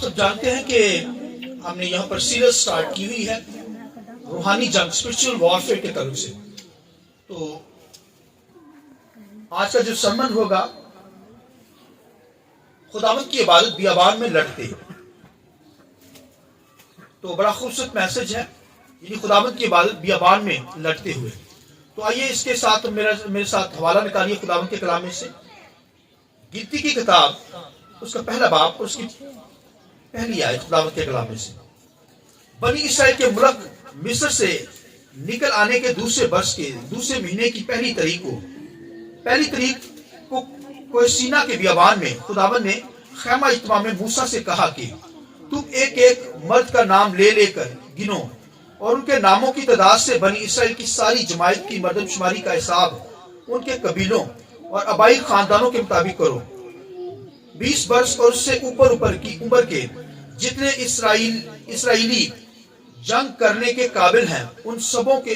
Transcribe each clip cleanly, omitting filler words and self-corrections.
سب جانتے ہیں کہ ہم نے یہاں پر سیریز سٹارٹ کی ہوئی ہے روحانی جنگ اسپرچل وارفیئر کے تعلق سے. تو آج کا جو سرمن ہوگا خداوند کی عبادت بیابان میں لڑتے. تو بڑا خوبصورت میسج ہے، یعنی خداوند کی عبادت بیابان میں لڑتے ہوئے. تو آئیے اس کے ساتھ میرے ساتھ حوالہ نکالیے خداوند کے کلام میں سے. گنتی کی کتاب اس کا پہلا باب اور اس کی پہلی آیت خداوند کے کلام میں سے. بنی اسرائیل کے ملک مصر سے نکل آنے کے دوسرے برس کے دوسرے مہینے کی پہلی تاریخ کو سینا کے بیابان میں خداوند نے خیمہ اجتماع میں موسیٰ سے کہا کہ تم ایک ایک مرد کا نام لے لے کر گنو اور ان کے ناموں کی تعداد سے بنی اسرائیل کی ساری جماعت کی مردم شماری کا حساب ان کے قبیلوں اور آبائی خاندانوں کے مطابق کرو. 20 برس اور اس سے اوپر کی عمر کے جتنے اسرائیلی جنگ کرنے کے قابل ہیں ان سبوں کے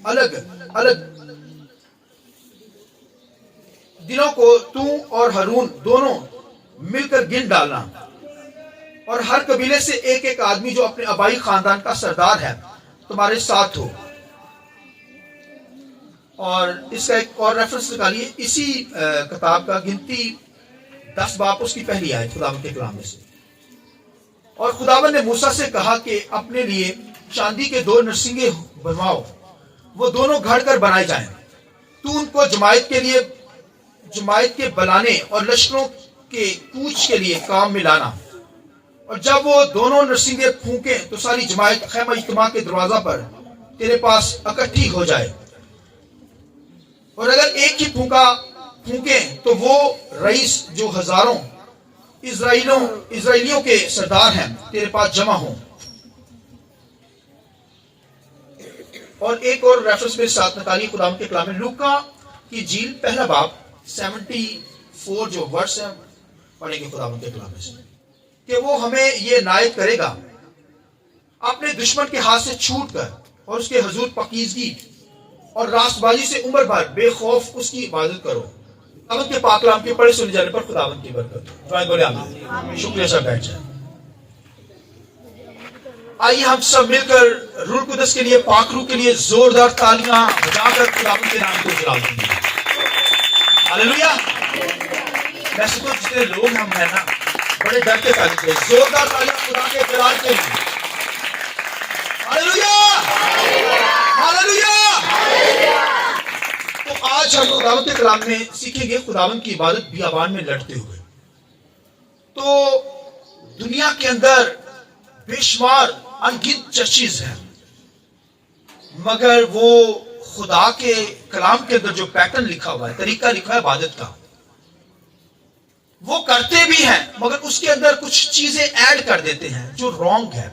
الگ الگ دنوں کو تو اور ہارون دونوں مل کر گن ڈالنا، اور ہر قبیلے سے ایک ایک آدمی جو اپنے آبائی خاندان کا سردار ہے تمہارے ساتھ ہو. اور اس کا ایک اور ریفرنس نکالیے اسی کتاب کا گنتی 10 باب اس کی پہلی آیت خداوند کے کلام میں سے. اور خداوند نے موسیٰ سے کہا کہ اپنے لیے چاندی کے 2 نرسنگے بنواؤ، وہ دونوں گھڑ کر بنائے جائیں. تو ان کو جماعت کے بلانے اور لشکروں کے کوچ کے لیے کام میں لانا. اور جب وہ دونوں نرسنگے پھونکیں تو ساری جماعت خیمہ اجتماع کے دروازہ پر تیرے پاس اکٹھی ہو جائے. اور اگر ایک ہی پھونکیں تو وہ رئیس جو ہزاروں اسرائیلیوں کے سردار ہیں تیرے پاس جمع ہوں. اور ایک اور ریفرنس میں ساتھ نکالی خداوند کے کلام میں لوکا کی انجیل پہلا باب 74 جو ورس ہے پڑھیں گے خداوند کے کلام میں سے کہ وہ ہمیں یہ عنایت کرے گا اپنے دشمن کے ہاتھ سے چھوٹ کر اور اس کے حضور پاکیزگی اور راست بازی سے عمر بھر بے خوف اس کی عبادت کرو. خداوند کے پاک کلام کے پڑھے سنے جانے پر خداوند کی برکت. بولے آمین. شکریہ صاحب، بیٹھ جائیں. آئیے ہم سب مل کر روح القدس کے لیے، پاک روح کے لیے زوردار تالیاں بجا کر خداوند کے نام کو جلال دیں گے. ہاللیلویا. ویسے تو جتنے لوگ ہم ہیں نا بڑے ڈر کے تعلق ہے. زوردار تالیاں خدا کے جلال کے لیے. ہاللیلویا ہاللیلویا. تو آج ہم خداوند کے کلام میں سیکھیں گے خداوند کی عبادت بیابان میں لڑتے ہوئے. تو دنیا کے اندر بے شمار انگنت چرچز ہیں، مگر وہ خدا کے کلام کے اندر جو پیٹرن لکھا ہوا ہے، طریقہ لکھا ہے عبادت کا، وہ کرتے بھی ہیں مگر اس کے اندر کچھ چیزیں ایڈ کر دیتے ہیں جو رانگ ہے.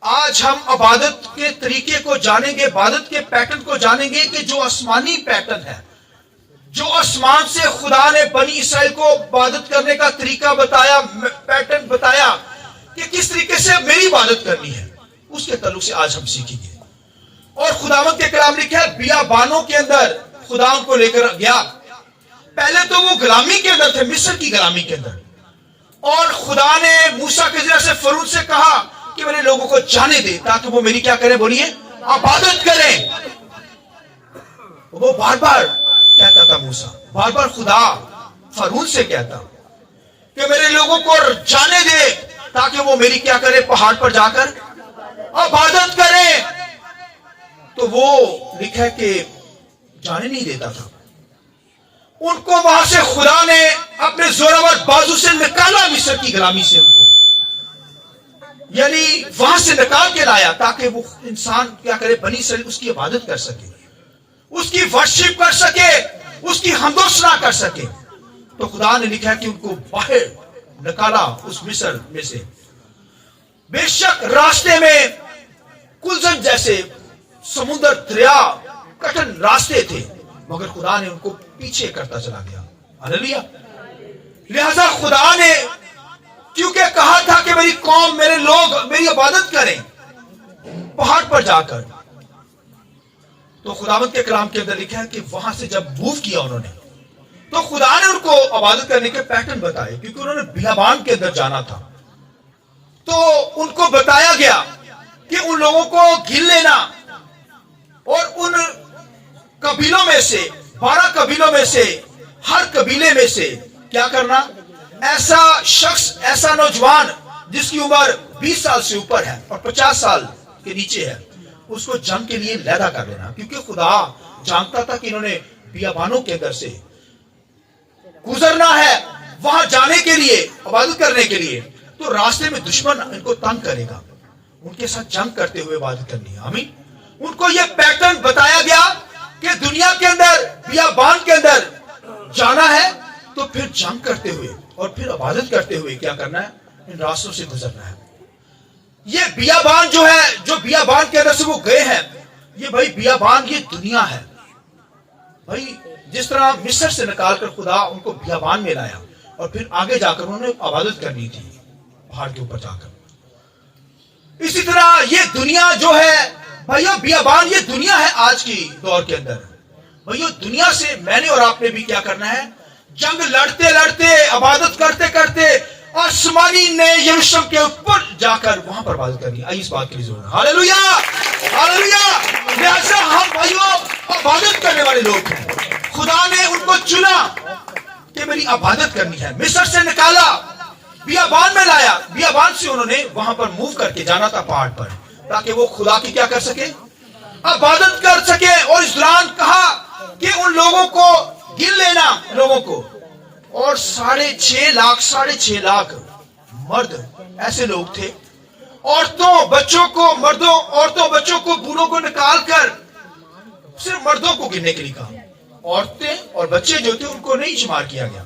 آج ہم عبادت کے طریقے کو جانیں گے، عبادت کے پیٹرن کو جانیں گے کہ جو آسمانی پیٹرن ہے، جو آسمان سے خدا نے بنی اسرائیل کو عبادت کرنے کا طریقہ بتایا، پیٹرن بتایا کہ کس طریقے سے میری عبادت کرنی ہے، اس کے تعلق سے آج ہم سیکھیں گے. اور خداوند کے کلام لکھا ہے بیابانوں کے اندر خدا ان کو لے کر گیا. پہلے تو وہ غلامی کے اندر تھے، مصر کی غلامی کے اندر، اور خدا نے موسیٰ کے ذریعے سے فرعون سے کہا کہ میرے لوگوں کو جانے دے تاکہ وہ میری کیا کریں، بولیے عبادت کریں. وہ بار بار کہتا تھا موسیٰ، بار بار خدا فرعون سے کہتا کہ میرے لوگوں کو جانے دے تاکہ وہ میری کیا کرے، پہاڑ پر جا کر عبادت کریں. تو وہ لکھا ہے کہ جانے نہیں دیتا تھا ان کو. وہاں سے خدا نے اپنے زوراور بازو سے نکالا، مصر کی غلامی سے ان کو، یعنی وہاں سے نکال کے لایا تاکہ وہ انسان کیا کرے، بنی اسرائیل اس کی عبادت کر سکے، اس کی ورشپ کر سکے، اس کی حمد و ثنا کر سکے. تو خدا نے لکھا ہے کہ ان کو باہر نکالا اس مصر میں سے. بے شک راستے میں کلزم جیسے سمندر، دریا، کٹن راستے تھے مگر خدا نے ان کو پیچھے کرتا چلا گیا. ہاللیلویا. لہذا خدا نے کیونکہ کہا تھا کہ میری قوم، میرے لوگ میری عبادت کریں پہاڑ پر جا کر، تو خداوند کے کلام کے اندر لکھا ہے کہ وہاں سے جب موو کیا انہوں نے تو خدا نے ان کو عبادت کرنے کے پیٹرن بتائے، کیونکہ انہوں نے بیابان کے اندر جانا تھا، تو ان کو بتایا گیا کہ ان لوگوں کو گن لینا اور ان قبیلوں میں سے 12 قبیلوں میں سے ہر قبیلے میں سے کیا کرنا، ایسا شخص، ایسا نوجوان جس کی عمر 20 سال سے اوپر ہے اور 50 سال کے نیچے ہے، اس کو جنگ کے لیے لیدا کر لینا، کیونکہ خدا جانتا تھا کہ انہوں نے بیابانوں کے اندر سے گزرنا ہے وہاں جانے کے لیے، عبادت کرنے کے لیے، تو راستے میں دشمن ان کو تنگ کرے گا، ان کے ساتھ جنگ کرتے ہوئے عبادت کرنی ہے۔ آمین۔ ان کو یہ پیٹرن بتایا گیا کہ دنیا کے اندر بیابان کے اندر جانا ہے تو پھر جنگ کرتے ہوئے اور پھر عبادت کرتے ہوئے کیا کرنا ہے، ان راستوں سے گزرنا ہے۔ یہ بیابان جو ہے، جو بیابان کے اندر سے وہ گئے ہیں، یہ بھائی بیابان یہ دنیا ہے بھائی، جس طرح مصر سے نکال کر خدا ان کو بیابان میں لایا اور پھر آگے جا کر انہوں نے عبادت کرنی تھی پہاڑ کے اوپر جا کر، اسی طرح یہ دنیا جو ہے بھائیو، بیابان یہ دنیا ہے آج کی دور کے اندر بھائیو۔ دنیا سے میں نے اور آپ نے بھی کیا کرنا ہے، جنگ لڑتے لڑتے، عبادت کرتے کرتے آسمانی نئے یروشلم کے اوپر جا کر وہاں پر عبادت کرنی ہے۔ آئیے اس بات کے لیے ضرور ہے، ہاللویا ہاللویا۔ لہذا ہم بھائیو عبادت کرنے والے لوگ ہیں، خدا نے ان کو چنا کہ میری عبادت کرنی ہے، مصر سے نکالا، بیابان میں لایا، بیابان سے انہوں نے وہاں پر موو کر کے جانا تھا پہاڑ پر، تاکہ وہ خدا کی کیا کر سکے، عبادت کر سکے۔ اور اس دوران کہا کہ ان لوگوں کو گن لینا، لوگوں کو، اور 6.5 لاکھ مرد ایسے لوگ تھے، عورتوں بچوں کو، مردوں عورتوں بچوں کو، بوڑھوں کو نکال کر صرف مردوں کو گننے کے لیے کہا، عورتیں اور بچے جو تھے ان کو نہیں شمار کیا گیا۔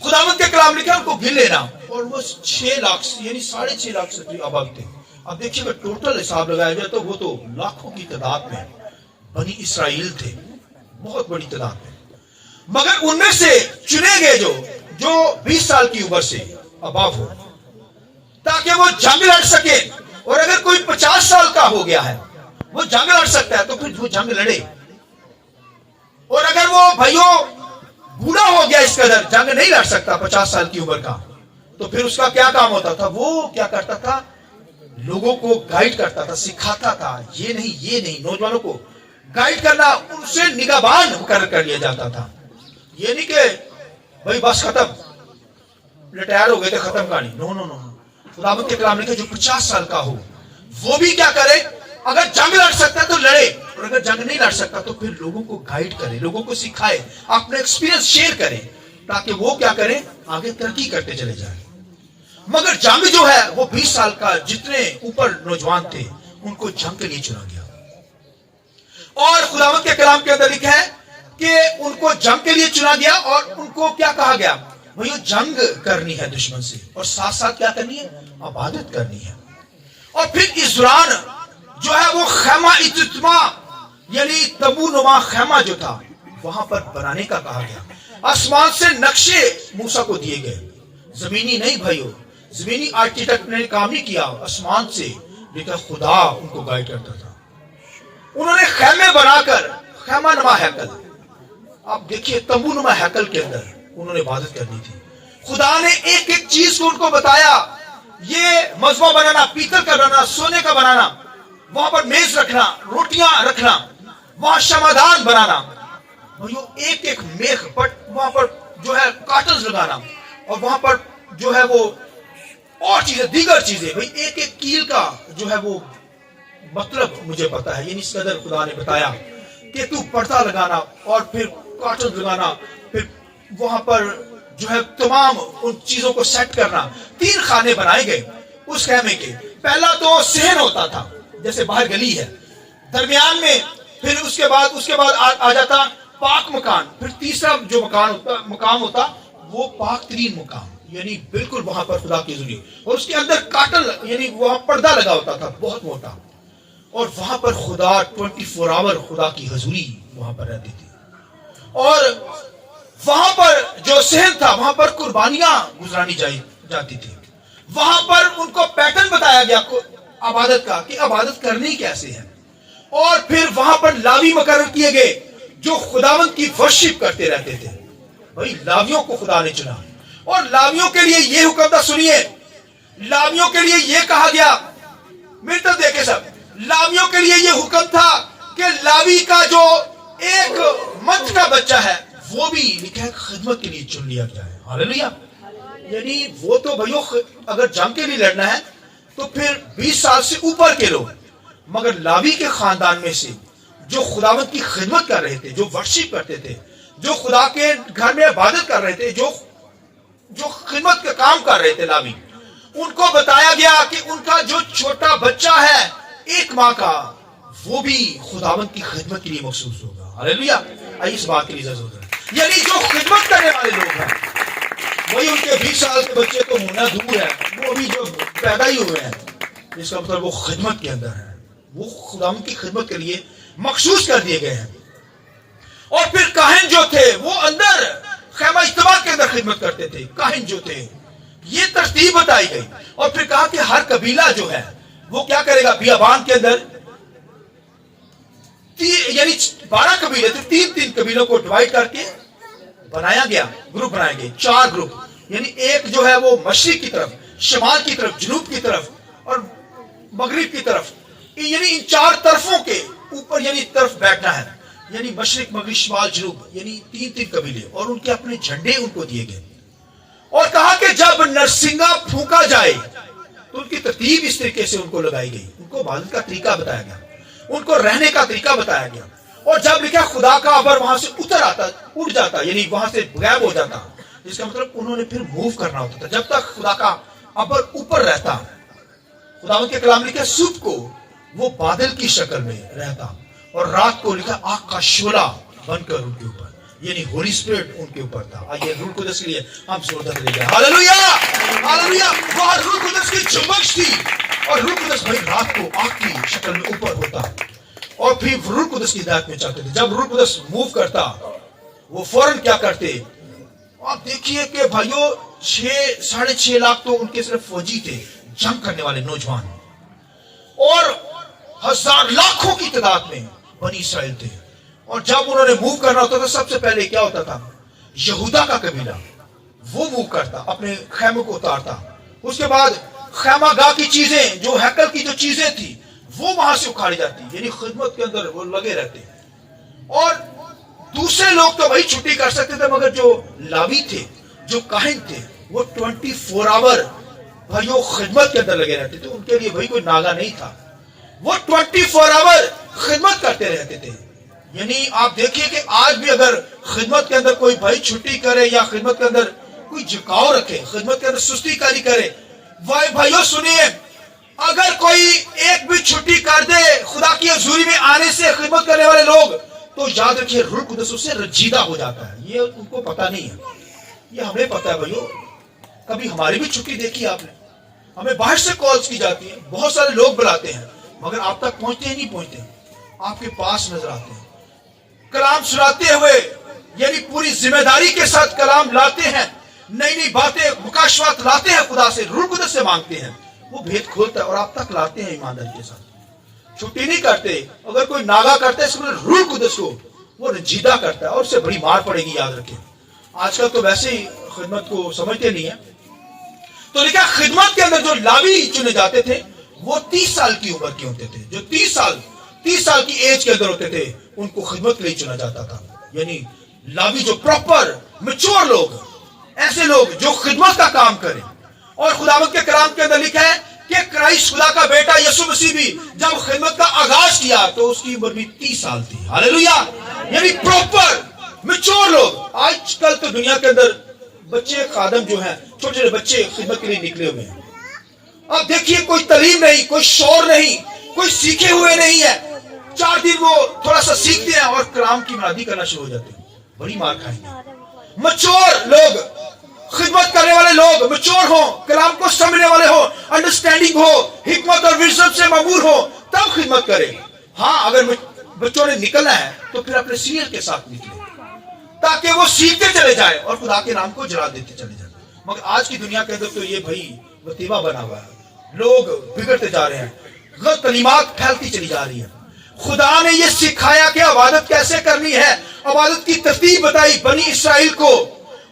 خداوند کے کلام لکھا ان کو گن لینا، اور وہ 6 لاکھ یعنی 6.5 لاکھ سے آباد تھے۔ اب دیکھیے اگر ٹوٹل حساب لگایا جائے تو وہ تو لاکھوں کی تعداد میں بنی اسرائیل تھے، بہت بڑی تعداد میں، مگر ان میں سے چنے گئے جو 20 سال کی عمر سے اباو ہو، تاکہ وہ جنگ لڑ سکے۔ اور اگر کوئی 50 سال کا ہو گیا ہے، وہ جنگ لڑ سکتا ہے تو پھر وہ جنگ لڑے، اور اگر وہ بھائیوں بوڑھا ہو گیا، اس قدر جنگ نہیں لڑ سکتا 50 سال کی عمر کا، تو پھر اس کا کیا کام ہوتا تھا، وہ کیا کرتا تھا، لوگوں کو گائیڈ کرتا تھا، سکھاتا تھا، یہ نہیں، نوجوانوں کو گائیڈ کرنا، ان سے نگہبان مقرر کر لیا جاتا تھا۔ یہ نہیں کہ بھائی بس ختم، ریٹائر ہو گئے تھے، ختم کہانی، نو۔ خداوند کے کلام لکھا جو 50 سال کا ہو وہ بھی کیا کرے، اگر جنگ لڑ سکتا ہے تو لڑے، اور اگر جنگ نہیں لڑ سکتا تو پھر لوگوں کو گائیڈ کرے، لوگوں کو سکھائے، اپنا ایکسپیرینس شیئر کرے، تاکہ وہ کیا کریں، آگے ترقی کرتے چلے جائیں۔ مگر جنگ جو ہے وہ 20 سال کا جتنے اوپر نوجوان تھے ان کو جنگ کے لیے چنا گیا، اور خداوند کے کلام کے اندر لکھا ہے کہ ان کو جنگ کے لیے چنا گیا، اور ان کو کیا کہا گیا، وہ جنگ کرنی ہے دشمن سے، اور ساتھ ساتھ کیا کرنی ہے، عبادت کرنی ہے۔ اور پھر اس دوران جو ہے وہ خیمہ اجتماع یعنی تابو نما خیمہ جو تھا وہاں پر بنانے کا کہا گیا۔ آسمان سے نقشے موسیٰ کو دیے گئے، زمینی نہیں بھائیو، زمینی آرکیٹیکٹ نے کام نہیں کیا، آسمان سے لیکن خدا ان کو گائیڈ کرتا تھا۔ انہوں نے خیمے بنا کر، خیمہ نما ہیکل، آپ دیکھیے تابو نما ہیکل کے اندر انہوں نے عبادت کرنی تھی۔ خدا نے ایک ایک چیز کو ان کو بتایا، یہ مذبح بنانا، پیتل کا بنانا، سونے کا بنانا، وہاں پر میز رکھنا، روٹیاں رکھنا، وہاں شمعدان بنانا، ایک ایک میخ پر وہاں پر جو ہے کاٹنز لگانا، اور وہاں پر جو ہے وہ اور چیزیں، دیگر چیزیں، بھئی ایک ایک کیل کا جو ہے وہ مطلب مجھے پتا ہے، یعنی اس قدر خدا نے بتایا کہ تو پردہ لگانا اور پھر کاٹنز لگانا، پھر وہاں پر جو ہے تمام ان چیزوں کو سیٹ کرنا۔ 3 خانے بنائے گئے اس خیمے کے۔ پہلا تو صحن ہوتا تھا، جیسے باہر گلی ہے، درمیان میں، پھر اس کے بعد آ جاتا پاک مکان، پھر تیسرا جو مقام ہوتا وہ پاک ترین مقام، یعنی بالکل وہاں پر خدا کی حضوری، اور اس کے اندر کاٹن یعنی وہاں پردہ لگا ہوتا تھا بہت موٹا، اور وہاں پر خدا 24 آور خدا کی حضوری وہاں پر رہتی تھی۔ اور وہاں پر جو صحن تھا وہاں پر قربانیاں گزرانی جاتی تھی، وہاں پر ان کو پیٹرن بتایا گیا عبادت کا کہ عبادت کرنی کیسے ہے، اور پھر وہاں پر لاوی مقرر کیے گئے جو خداوند کی ورشپ کرتے رہتے تھے، بھائی لاویوں کو خدا نے چنا اور لاویوں کے لیے یہ حکم تھا. سنیے, لاویوں کے لیے یہ کہا گیا, میری طرف دیکھیں سب, لاویوں کے لیے یہ حکم تھا کہ لاوی کا جو ایک منتھ کا بچہ ہے وہ بھی لکھا ہے خدمت کے لیے چن لیا گیا ہے. ہاللیلویا. یعنی وہ تو بھائیو اگر جنگ کے لیے لڑنا ہے تو پھر 20 سال سے اوپر کے لوگ, مگر لاوی کے خاندان میں سے جو خداوند کی خدمت کر رہے تھے, جو ورشپ کرتے تھے, جو خدا کے گھر میں عبادت کر رہے تھے, جو خدمت کا کام کر رہے تھے لاوی, ان کو بتایا گیا کہ ان کا جو چھوٹا بچہ ہے 1 ماہ کا وہ بھی خداوند کی خدمت کے لیے مخصوص ہوگا. ہاللیلویا. اس بات کے لیے ضرورت ہے. یعنی جو خدمت کرنے والے لوگ ہیں وہی ان کے 20 سال کے بچے تو ہونا دور ہے, وہ بھی جو پیدا ہی ہوئے ہیں, اس کا مطلب وہ خدمت کے اندر ہے, وہ خداوند کی خدمت کے لیے مخصوص کر دیے گئے ہیں. اور پھر کاہن جو تھے وہ اندر خیمہ اجتماع کے اندر خدمت کرتے تھے. کاہن جو تھے, یہ ترتیب بتائی گئی. اور پھر کہا کہ ہر قبیلہ جو ہے وہ کیا کرے گا, بیابان کے اندر یعنی 12 قبیلے تھے, 3 قبیلوں کو ڈیوائڈ کر کے بنایا گیا, گروپ بنائے گئے, 4 گروپ. یعنی ایک جو ہے وہ مشرق کی طرف, شمال کی طرف, جنوب کی طرف اور مغرب کی طرف, یعنی ان 4 طرفوں کے اوپر یعنی طرف بیٹھنا ہے. یعنی مشرق, مغرب, شمال, جنوب, یعنی 3 قبیلے, اور ان کے اپنے جھنڈے ان کو دیے گئے. اور کہا کہ جب نرسنگا پھونکا جائے تو ان کی ترتیب اس طریقے سے ان کو لگائی گئی, ان کو عبادت کا طریقہ بتایا گیا, ان کو رہنے کا طریقہ بتایا گیا. اور جب لکھا خدا کا ابر وہاں سے اتر آتا, اٹھ جاتا, یعنی وہاں سے غائب ہو جاتا, جس کا مطلب انہوں نے پھر موو کرنا ہوتا تھا. جب تک خدا کا ابر اوپر رہتا, خداوند کے کلام لکھا صبح کو وہ بادل کی شکل میں رہتا اور رات کو لکھا آگ کا شعلہ بن کر ان کے اوپر, یعنی ہولی اسپرٹ ان کے اوپر تھا. آئیے روح القدس کے لیے ہم زوردار لے گئے. ہاللیلویا, ہاللیلویا. وہ روح القدس کی چمک تھی, اور روح القدس بھائی رات کو آگ کی شکل میں اوپر ہوتا اور پھر روح القدس کی ہدایت میں چلتے تھے. جب روح القدس موو کرتا وہ فوراً کیا کرتے, آپ دیکھیے کہ بھائیو 6.5 لاکھ تو ان کے صرف فوجی تھے, جنگ کرنے والے نوجوان, اور ہزار لاکھوں کی تعداد میں بنی اسرائیل تھے. اور جب انہوں نے موو کرنا ہوتا تھا سب سے پہلے کیا ہوتا تھا, یہودا کا قبیلہ وہ موو کرتا, اپنے خیموں کو اتارتا. اس کے بعد خیمہ گاہ کی چیزیں, جو ہیکل کی جو چیزیں تھی وہ وہاں سے اکھاڑی جاتی, یعنی خدمت کے اندر وہ لگے رہتے. اور دوسرے لوگ تو وہی چھٹی کر سکتے تھے, مگر جو لاوی تھے, جو کاہن تھے, وہ 24 آور بھائیو خدمت کے اندر لگے رہتے تھے. ان کے لیے بھائی کوئی ناگا نہیں تھا, وہ 24 آور خدمت کرتے رہتے تھے. یعنی آپ دیکھیے کہ آج بھی اگر خدمت کے اندر کوئی بھائی چھٹی کرے یا خدمت کے اندر کوئی جھکاؤ رکھے, خدمت کے اندر سستی کاری کرے, بھائیو سنیے, اگر کوئی ایک بھی چھٹی کر دے خدا کی حضوری میں آنے سے خدمت کرنے والے لوگ, تو یاد رکھیے روح القدس اس سے رنجیدہ ہو جاتا ہے. یہ ان کو پتا نہیں ہے, یہ ہمیں پتا ہے. بھائیو کبھی ہماری بھی چھٹی دیکھی آپ نے, ہمیں باہر سے کالز کی جاتی ہیں, بہت سارے لوگ بلاتے ہیں, مگر آپ تک پہنچتے ہی نہیں پہنچتے, آپ کے پاس نظر آتے ہیں کلام سناتے ہوئے, یعنی پوری ذمہ داری کے ساتھ کلام لاتے ہیں, نئی نئی باتیں مکاشفات لاتے ہیں, خدا سے روح القدس سے مانگتے ہیں, وہ بھید کھولتا ہے اور آپ تک لاتے ہیں ایمانداری کے ساتھ. چھٹی نہیں کرتے, اگر کوئی ناگا کرتا ہے اس میں روح القدس کو وہ رنجیدہ کرتا ہے, اور اس سے بڑی مار پڑے گی, یاد رکھیں. آج کل تو ویسے ہی خدمت کو سمجھتے نہیں ہیں. تو لکھا خدمت کے اندر جو لاوی چنے جاتے تھے وہ 30 سال کی عمر کے ہوتے تھے, جو 30 سال کی ایج کے اندر ہوتے تھے, ان کو خدمت کے لیے چنا جاتا تھا. یعنی لاوی جو پراپر میچور لوگ, ایسے لوگ جو خدمت کا کام کریں. اور خداوند کے کلام کے اندر لکھا ہے کہ کرائسٹ خدا کا بیٹا یسوع مسیح بھی جب خدمت کا آغاز کیا تو اس کی عمر بھی 30 سال تھی. ہاللیلویا. یعنی پراپر میچور لوگ. آج کل تو دنیا کے اندر بچے خادم جو ہیں, چھوٹے چھوٹے بچے خدمت کے لیے نکلے ہوئے ہیں. اب دیکھیے کوئی تعلیم نہیں, کوئی شور نہیں, کوئی سیکھے ہوئے نہیں ہے. 4 دن وہ تھوڑا سا سیکھتے ہیں اور کلام کی منادی کرنا شروع ہو جاتے ہیں, بڑی مار کھائیں گے. میچور لوگ, خدمت کرنے والے لوگ میچور ہوں, کلام کو سمجھنے والے ہوں, انڈرسٹینڈنگ ہو, حکمت اور وزڈم سے معمور ہو, تب خدمت کریں. ہاں اگر بچوں نے نکلنا ہے تو پھر اپنے سینئر کے ساتھ نکلیں, تاکہ وہ سیکھتے چلے جائیں اور خدا کے نام کو جلا دیتے چلے جائیں. مگر آج کی دنیا کے اندر تو یہ بھائی وتیبہ بنا ہوا ہے, لوگ بگڑتے جا رہے ہیں, غلط تعلیمات پھیلتی چلی جا رہی ہیں. خدا نے یہ سکھایا کہ عبادت کیسے کرنی ہے, عبادت کی ترتیب بتائی بنی اسرائیل کو,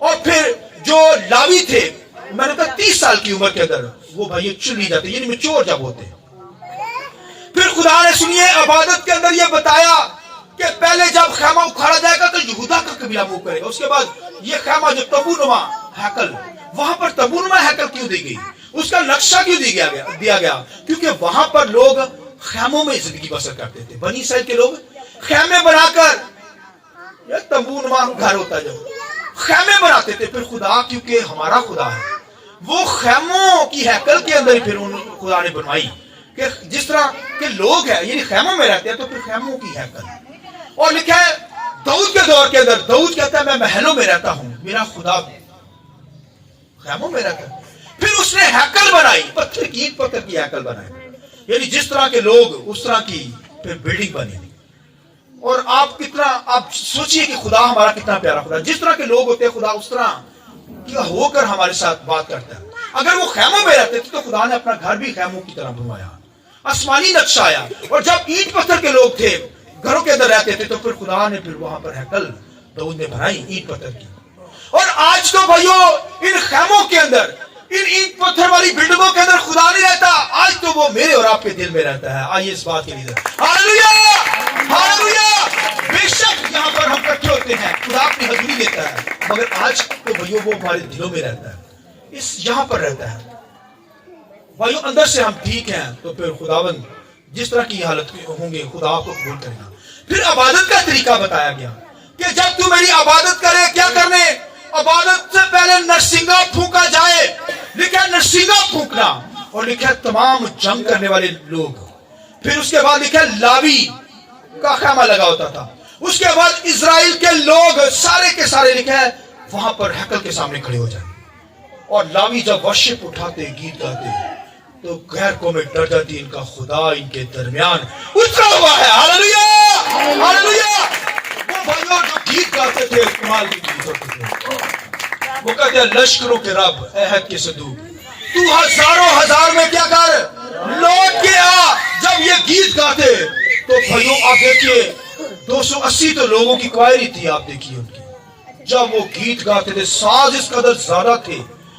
اور پھر جو لاوی تھے میں نے کہا 30 سال کی عمر کے اندر وہ بھائی چن لی جاتے یعنی میچور جب ہوتے. پھر خدا نے سنیے عبادت کے اندر یہ بتایا کہ پہلے جب خیمہ اکھاڑا جائے گا تو یہودا کا قبیلہ منہ کرے گا. اس کے بعد یہ خیمہ جو تابو نما ہیکل وہاں پر تابو نما ہیکل کیوں دی گئی اس کا نقشہ کیوں دیا گیا کیونکہ وہاں پر لوگ خیموں میں زندگی بسر کرتے تھے. بنی اسرائیل کے لوگ خیمے بنا کر یہ تابو نما گھر ہوتا جو خیمے بناتے تھے. پھر خدا کیونکہ ہمارا خدا ہے وہ خیموں کی ہیکل کے اندر پھر خدا نے بنوائی کہ جس طرح کے لوگ ہیں یعنی خیموں میں رہتے ہیں تو پھر خیموں کی ہیکل. اور لکھا ہے داؤد کے دور کے اندر داؤد کہتا ہے میں محلوں میں رہتا ہوں میرا خدا خیموں میں رہتا ہے. پھر اس نے ہیکل بنائی پتھر کی اینٹ پتھر کی ہیکل بنائی یعنی جس طرح کے لوگ اس طرح کی پھر بلڈنگ بنی. اور آپ سوچئے کہ خدا ہمارا کتنا پیارا خدا جس طرح کے لوگ ہوتے ہیں خدا اس طرح کیا ہو کر ہمارے ساتھ بات کرتا ہے. اگر وہ خیموں میں رہتے تھے تو خدا نے اپنا گھر بھی خیموں کی طرح بنوایا آسمانی نقشہ آیا. اور جب اینٹ پتھر کے لوگ تھے گھروں کے اندر رہتے تھے تو پھر خدا نے پھر وہاں پر ہیکل داؤد نے بنائی اینٹ پتھر کی. اور آج تو بھائیو ان خیموں کے اندر ان اینٹ پتھر والی بلڈنگوں کے اندر خدا نہیں رہتا. آج تو وہ میرے اور آپ کے دل میں رہتا ہے. آئیے اس بات کے لیے ہاللویا ہاللویا. بے شک یہاں پر ہم اکٹھے ہوتے ہیں خدا اپنی حضوری دیتا ہے مگر آج تو بھائیو وہ ہمارے دلوں میں رہتا ہے یہاں پر رہتا ہے. بھائیو اندر سے ہم ٹھیک ہیں تو پھر خداوند جس طرح کی حالت ہوں گے خدا آپ کو قبول کرے گا. پھر عبادت کا طریقہ بتایا گیا کہ جب تو میری عبادت کرے کیا کرنے عبادت سے پہلے نرسنگا پھونکا جائے. لکھا نرسنگا پھونکنا اور لکھا تمام جنگ کرنے والے لوگ. پھر اس کے بعد لکھا لاوی کا خیمہ لگا ہوتا تھا. اس کے بعد اسرائیل کے لوگ سارے کے سارے لکھا ہے وہاں پر ہیکل کے سامنے کھڑے ہو جائیں. اور لاوی جب ورشپ اٹھاتے گیت گاتے تو غیر قومیں ڈر جاتی ان کا خدا ان کے درمیان اترا ہوا ہے. Hallelujah hallelujah. وہ بھائیوں جو گیت گاتے تھے کمال کی گیت ہوتے تھے وہ کہتے ہیں لشکروں کے رب عہد کے صدوق تو ہزاروں ہزار میں کیا کر لوٹ کے آ. جب یہ گیت گاتے تو بھائیوں آپ دیکھیے 280 تو لوگوں کی کوائری تھی. آپ دیکھیے ان کی جب وہ گیت گاتے تھے ساز اس قدر زیادہ تھے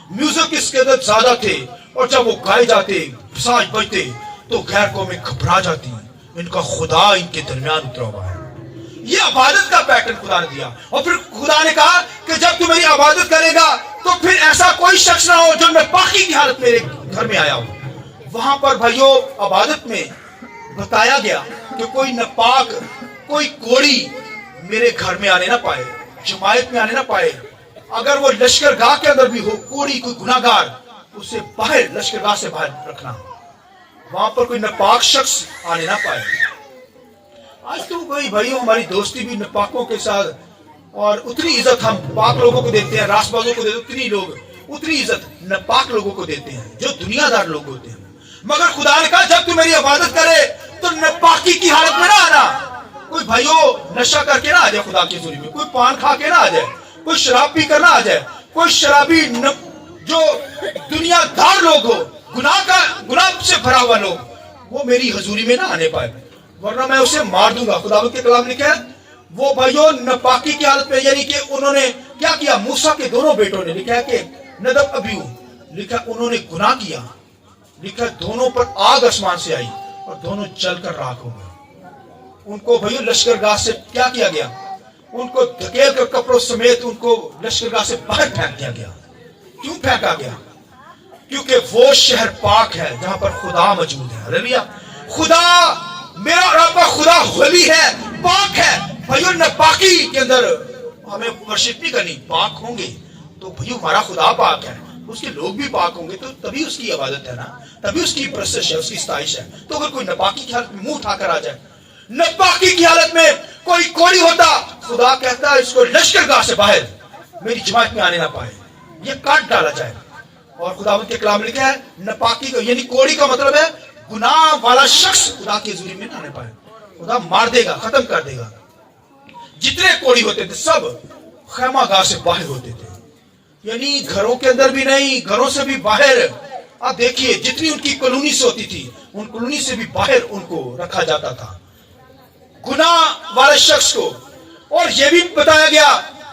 میوزک اس قدر زیادہ تھے اور جب وہ گائے جاتے ساز بجتے تو غیر قومیں گھبرا جاتی ان کا خدا ان کے درمیان اترا ہوا ہے. یہ عبادت کا پیٹرن خدا نے دیا. اور پھر خدا نے کہا کہ جب تو میری عبادت کرے گا تو پھر ایسا کوئی شخص نہ ہو جو ناپاکی کی حالت میرے گھر میں آیا ہو. وہاں پر بھائیوں عبادت میں بتایا گیا کہ کوئی ناپاک کوئی کوڑی میرے گھر میں آنے نہ پائے جماعت میں آنے نہ پائے. اگر وہ لشکر گاہ کے اندر بھی ہو کوڑی کوئی گناہگار اسے باہر لشکر گاہ سے باہر رکھنا. وہاں پر کوئی ناپاک شخص آنے نہ پائے. آج تو کوئی بھائیوں ہماری دوستی بھی ناپاکوں کے ساتھ اور اتنی عزت ہم پاک لوگوں کو دیتے ہیں راس بازوں کو دیتے ہیں اتنی عزت ناپاک لوگوں کو دیتے ہیں جو دنیا دار لوگ ہوتے ہیں. مگر خدا نے کہا جب تو میری عبادت کرے تو ناپاکی کی حالت میں نہ آنا. کوئی بھائیوں نشہ کر کے نہ آ جائے خدا کی حضوری میں کوئی پان کھا کے نہ آ جائے کوئی شراب پی کر نہ آ جائے کوئی شرابی جو دنیا دار لوگ ہو گناہ سے بھرا ہوا لوگ وہ میری حضوری میں نہ آنے پائے ورنہ میں اسے مار دوں گا. خدا کے کلام لکھا ہے وہ بھائیوں ناپاکی کی حالت میں یعنی کہ انہوں نے کیا کیا موسیٰ کے دونوں بیٹوں نے لکھا ہے کہ ندب ابیو لکھا انہوں نے گناہ کیا. لکھا دونوں پر آگ آسمان سے آئی اور دونوں جل کر راکھ ہو گئے. ان کو بھائیوں لشکر گاہ سے کیا کیا گیا ان کو دھکیل کر کپڑوں سمیت ان کو لشکر گاہ سے باہر پھینک دیا گیا. کیوں پھینکا گیا؟ کیونکہ وہ شہر پاک ہے جہاں پر خدا موجود ہے. ہاللویا. خدا میرا اور آپ کا خدا ولی ہے پاک ہے. بھائیو ناپاکی کے اندر ہمیں ورشپ نہیں کرنی. پاک ہوں گے تو بھائیو ہمارا خدا پاک ہے اس کے لوگ بھی پاک ہوں گے تو تبھی اس کی عبادت ہے نا تبھی اس کی پرستش ہے اس کی ستائش ہے. تو اگر کوئی ناپاکی کی حالت میں منہ اٹھا کر آ جائے ناپاکی کی حالت میں کوئی کوڑی ہوتا خدا کہتا ہے اس کو لشکر گاہ سے باہر میری جماعت میں آنے نہ پائے یہ کاٹ ڈالا جائے. اور خداوند کے کلام لکھا ہے ناپاکی کو یعنی کوڑی کا مطلب ہے گناہ والا شخص خدا کی حضوری میں نہ آنے پائے. خدا مار دے گا ختم کر دے گا. جتنے کوڑی ہوتے تھے سب خیمہ گاہ سے باہر ہوتے تھے یعنی گھروں کے اندر بھی نہیں گھروں سے بھی باہر. آپ دیکھیے جتنی ان کی کالونی سے ہوتی تھی ان کالونی سے بھی باہر ان کو رکھا جاتا تھا گناہ والے شخص کو. اور یہ بھی بتایا گیا